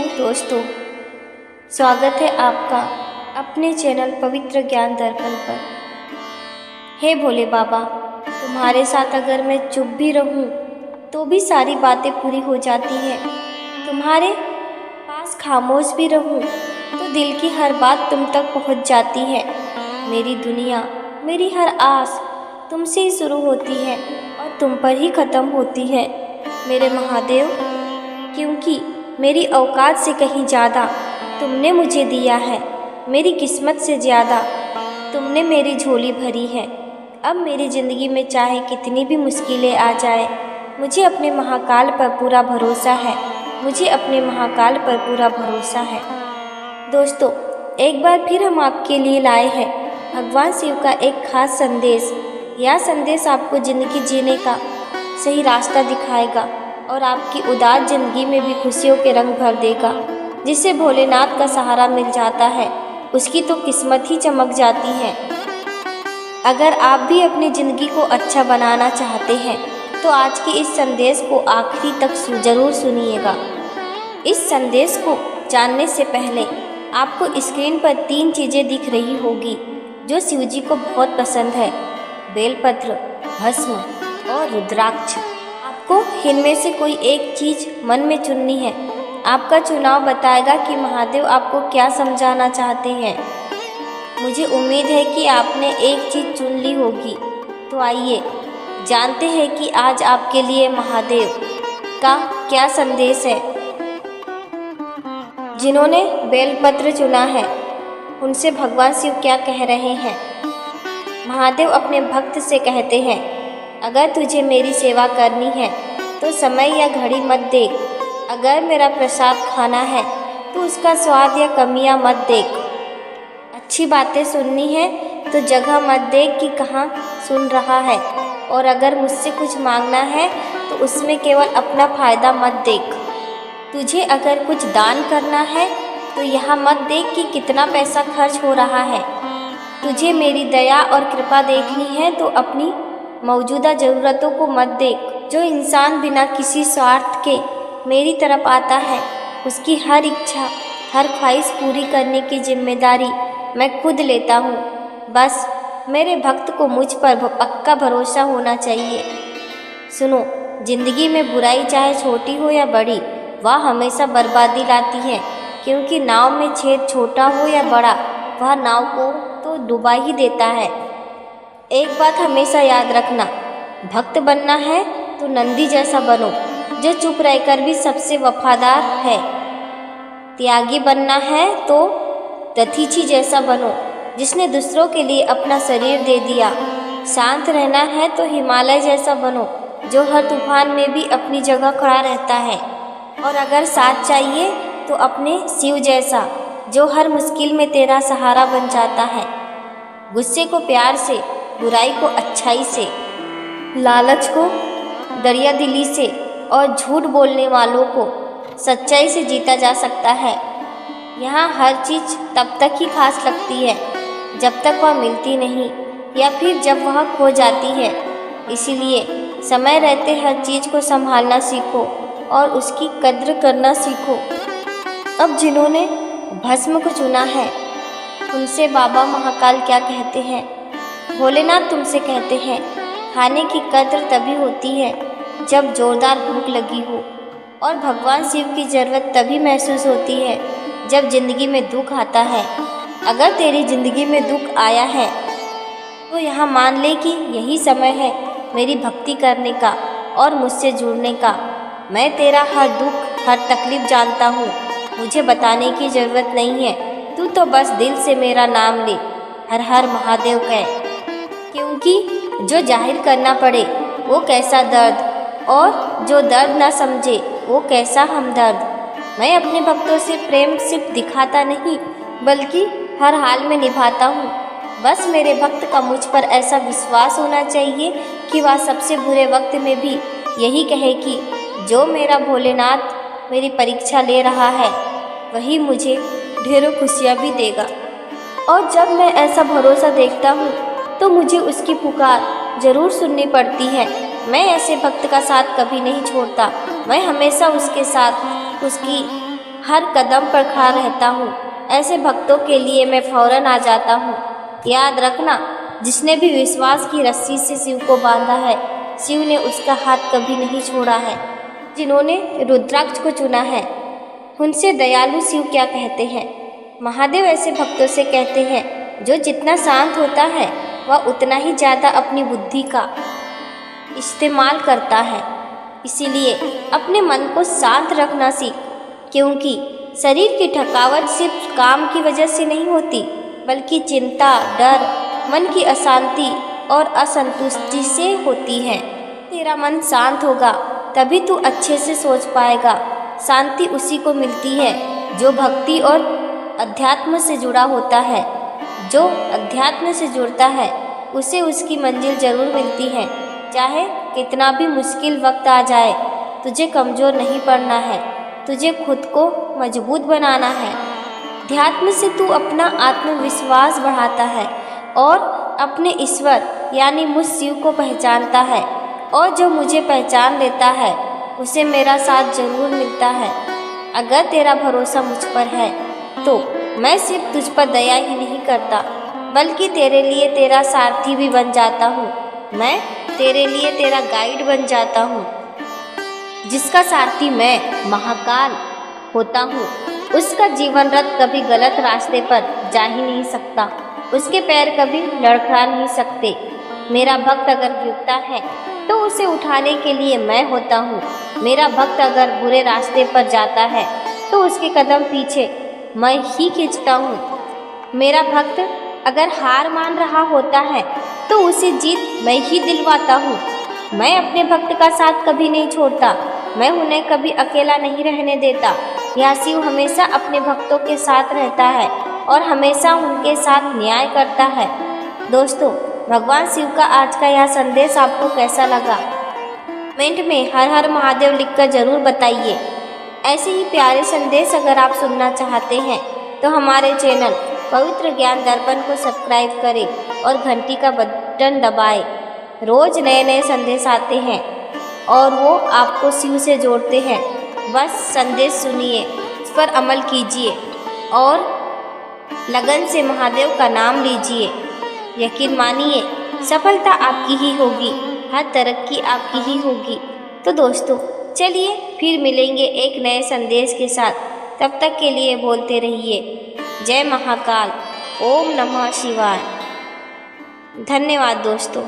दोस्तों, स्वागत है आपका अपने चैनल पवित्र ज्ञान दर्पण पर। हे भोले बाबा, तुम्हारे साथ अगर मैं चुप भी रहूं तो भी सारी बातें पूरी हो जाती हैं। तुम्हारे पास खामोश भी रहूं तो दिल की हर बात तुम तक पहुंच जाती है। मेरी दुनिया, मेरी हर आस तुमसे ही शुरू होती है और तुम पर ही ख़त्म होती है मेरे महादेव, क्योंकि मेरी औकात से कहीं ज़्यादा तुमने मुझे दिया है। मेरी किस्मत से ज़्यादा तुमने मेरी झोली भरी है। अब मेरी ज़िंदगी में चाहे कितनी भी मुश्किलें आ जाए, मुझे अपने महाकाल पर पूरा भरोसा है। मुझे अपने महाकाल पर पूरा भरोसा है। दोस्तों, एक बार फिर हम आपके लिए लाए हैं भगवान शिव का एक खास संदेश। यह संदेश आपको ज़िंदगी जीने का सही रास्ता दिखाएगा और आपकी उदास ज़िंदगी में भी खुशियों के रंग भर देगा। जिसे भोलेनाथ का सहारा मिल जाता है, उसकी तो किस्मत ही चमक जाती है। अगर आप भी अपनी ज़िंदगी को अच्छा बनाना चाहते हैं तो आज के इस संदेश को आखिरी तक ज़रूर सुनिएगा। इस संदेश को जानने से पहले आपको स्क्रीन पर 3 चीज़ें दिख रही होगी जो शिव जी को बहुत पसंद है: बेलपत्र, भस्म और रुद्राक्ष। आपको इनमें से कोई एक चीज़ मन में चुननी है। आपका चुनाव बताएगा कि महादेव आपको क्या समझाना चाहते हैं। मुझे उम्मीद है कि आपने एक चीज़ चुन ली होगी। तो आइए जानते हैं कि आज आपके लिए महादेव का क्या संदेश है। जिन्होंने बेलपत्र चुना है, उनसे भगवान शिव क्या कह रहे हैं। महादेव अपने भक्त से कहते हैं, अगर तुझे मेरी सेवा करनी है तो समय या घड़ी मत देख। अगर मेरा प्रसाद खाना है तो उसका स्वाद या कमियां मत देख। अच्छी बातें सुननी है तो जगह मत देख कि कहाँ सुन रहा है। और अगर मुझसे कुछ मांगना है तो उसमें केवल अपना फ़ायदा मत देख। तुझे अगर कुछ दान करना है तो यहाँ मत देख कि कितना पैसा खर्च हो रहा है। तुझे मेरी दया और कृपा देखनी है तो अपनी मौजूदा ज़रूरतों को मत देख। जो इंसान बिना किसी स्वार्थ के मेरी तरफ आता है, उसकी हर इच्छा, हर ख्वाहिश पूरी करने की जिम्मेदारी मैं खुद लेता हूँ। बस मेरे भक्त को मुझ पर पक्का भरोसा होना चाहिए। सुनो, जिंदगी में बुराई चाहे छोटी हो या बड़ी, वह हमेशा बर्बादी लाती है। क्योंकि नाव में छेद छोटा हो या बड़ा, वह नाव को तो डुबा ही देता है। एक बात हमेशा याद रखना, भक्त बनना है तो नंदी जैसा बनो, जो चुप रहकर भी सबसे वफादार है। त्यागी बनना है तो दधीची जैसा बनो, जिसने दूसरों के लिए अपना शरीर दे दिया। शांत रहना है तो हिमालय जैसा बनो, जो हर तूफान में भी अपनी जगह खड़ा रहता है। और अगर साथ चाहिए तो अपने शिव जैसा, जो हर मुश्किल में तेरा सहारा बन जाता है। गुस्से को प्यार से, बुराई को अच्छाई से, लालच को दरियादिली से और झूठ बोलने वालों को सच्चाई से जीता जा सकता है। यहाँ हर चीज़ तब तक ही खास लगती है जब तक वह मिलती नहीं, या फिर जब वह खो जाती है। इसीलिए समय रहते हर चीज़ को संभालना सीखो और उसकी कद्र करना सीखो। अब जिन्होंने भस्म को चुना है, उनसे बाबा महाकाल क्या कहते हैं। भोलेनाथ तुमसे कहते हैं, खाने की कद्र तभी होती है जब जोरदार भूख लगी हो, और भगवान शिव की ज़रूरत तभी महसूस होती है जब ज़िंदगी में दुख आता है। अगर तेरी ज़िंदगी में दुख आया है तो यहाँ मान ले कि यही समय है मेरी भक्ति करने का और मुझसे जुड़ने का। मैं तेरा हर दुख, हर तकलीफ़ जानता हूँ। मुझे बताने की ज़रूरत नहीं है, तू तो बस दिल से मेरा नाम ले, हर हर महादेव कह। क्योंकि जो जाहिर करना पड़े वो कैसा दर्द, और जो दर्द ना समझे वो कैसा हमदर्द। मैं अपने भक्तों से प्रेम सिर्फ दिखाता नहीं, बल्कि हर हाल में निभाता हूँ। बस मेरे भक्त का मुझ पर ऐसा विश्वास होना चाहिए कि वह सबसे बुरे वक्त में भी यही कहे कि जो मेरा भोलेनाथ मेरी परीक्षा ले रहा है, वही मुझे ढेरों खुशियाँ भी देगा। और जब मैं ऐसा भरोसा देखता हूँ तो मुझे उसकी पुकार ज़रूर सुननी पड़ती है। मैं ऐसे भक्त का साथ कभी नहीं छोड़ता। मैं हमेशा उसके साथ, उसकी हर कदम पर खड़ा रहता हूँ। ऐसे भक्तों के लिए मैं फौरन आ जाता हूँ। याद रखना, जिसने भी विश्वास की रस्सी से शिव को बांधा है, शिव ने उसका हाथ कभी नहीं छोड़ा है। जिन्होंने रुद्राक्ष को चुना है, उनसे दयालु शिव क्या कहते हैं? महादेव ऐसे भक्तों से कहते हैं, जो जितना शांत होता है वह उतना ही ज़्यादा अपनी बुद्धि का इस्तेमाल करता है। इसीलिए अपने मन को शांत रखना सीख, क्योंकि शरीर की थकावट सिर्फ काम की वजह से नहीं होती, बल्कि चिंता, डर, मन की अशांति और असंतुष्टि से होती है। तेरा मन शांत होगा तभी तू अच्छे से सोच पाएगा। शांति उसी को मिलती है जो भक्ति और अध्यात्म से जुड़ा होता है। जो अध्यात्म से जुड़ता है उसे उसकी मंजिल जरूर मिलती है। चाहे कितना भी मुश्किल वक्त आ जाए, तुझे कमज़ोर नहीं पड़ना है, तुझे खुद को मजबूत बनाना है। अध्यात्म से तू अपना आत्मविश्वास बढ़ाता है और अपने ईश्वर यानी मुझ शिव को पहचानता है। और जो मुझे पहचान लेता है उसे मेरा साथ जरूर मिलता है। अगर तेरा भरोसा मुझ पर है तो मैं सिर्फ तुझ पर दया ही नहीं करता, बल्कि तेरे लिए तेरा सारथी भी बन जाता हूँ। मैं तेरे लिए तेरा गाइड बन जाता हूँ। जिसका सारथी मैं महाकाल होता हूँ, उसका जीवन रथ कभी गलत रास्ते पर जा ही नहीं सकता, उसके पैर कभी लड़खड़ा नहीं सकते। मेरा भक्त अगर गिरता है तो उसे उठाने के लिए मैं होता हूँ। मेरा भक्त अगर बुरे रास्ते पर जाता है तो उसके कदम पीछे मैं ही खींचता हूँ। मेरा भक्त अगर हार मान रहा होता है तो उसे जीत मैं ही दिलवाता हूँ। मैं अपने भक्त का साथ कभी नहीं छोड़ता, मैं उन्हें कभी अकेला नहीं रहने देता। यह शिव हमेशा अपने भक्तों के साथ रहता है और हमेशा उनके साथ न्याय करता है। दोस्तों, भगवान शिव का आज का यह संदेश आपको कैसा लगा? कमेंट में हर हर महादेव लिखकर जरूर बताइए। ऐसे ही प्यारे संदेश अगर आप सुनना चाहते हैं तो हमारे चैनल पवित्र ज्ञान दर्पण को सब्सक्राइब करें और घंटी का बटन दबाएं। रोज नए नए संदेश आते हैं और वो आपको शिव से जोड़ते हैं। बस संदेश सुनिए, उस पर अमल कीजिए और लगन से महादेव का नाम लीजिए। यकीन मानिए, सफलता आपकी ही होगी, हर तरक्की आपकी ही होगी। तो दोस्तों, चलिए फिर मिलेंगे एक नए संदेश के साथ। तब तक के लिए बोलते रहिए जय महाकाल, ओम नमः शिवाय। धन्यवाद दोस्तों।